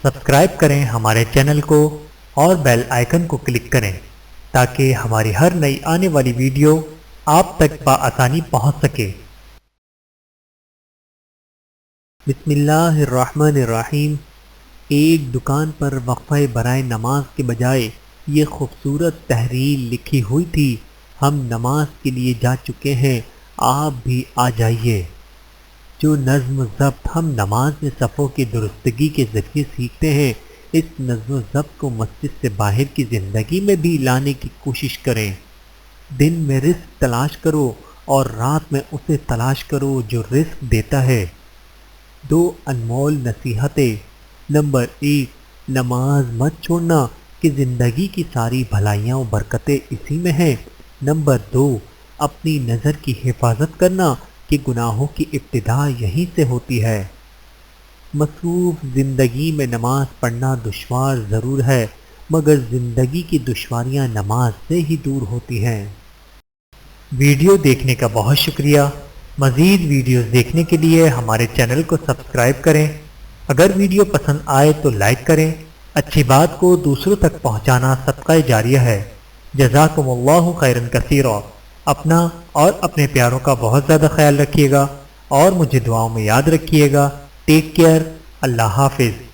Subscribe کریں ہمارے channel کو اور بیل آئیکن کو کلک کریں تاکہ ہماری ہر نئی آنے والی ویڈیو آپ تک بآسانی پہنچ سکے۔ بسم اللہ الرحمن الرحیم۔ ایک دکان پر وقفہ برائے نماز کے بجائے یہ خوبصورت تحریر لکھی ہوئی تھی: ہم نماز کے لیے جا چکے ہیں، آپ بھی آ جائیے۔ جو نظم و ضبط ہم نماز میں صفوں کی درستگی کے ذریعے سیکھتے ہیں، اس نظم و ضبط کو مسجد سے باہر کی زندگی میں بھی لانے کی کوشش کریں۔ دن میں رزق تلاش کرو اور رات میں اسے تلاش کرو جو رزق دیتا ہے۔ دو انمول نصیحتیں۔ نمبر 1، نماز مت چھوڑنا کہ زندگی کی ساری بھلائیاں و برکتیں اسی میں ہیں۔ نمبر 2، اپنی نظر کی حفاظت کرنا کہ گناہوں کی ابتدا یہیں سے ہوتی ہے۔ مصروف زندگی میں نماز پڑھنا دشوار ضرور ہے، مگر زندگی کی دشواریاں نماز سے ہی دور ہوتی ہیں۔ ویڈیو دیکھنے کا بہت شکریہ۔ مزید ویڈیوز دیکھنے کے لیے ہمارے چینل کو سبسکرائب کریں۔ اگر ویڈیو پسند آئے تو لائک کریں۔ اچھی بات کو دوسروں تک پہنچانا صدقہ جاریہ ہے۔ جزاکم اللہ خیرا کثیرا۔ اپنا اور اپنے پیاروں کا بہت زیادہ خیال رکھیے گا اور مجھے دعاؤں میں یاد رکھیے گا۔ Take care. اللہ حافظ۔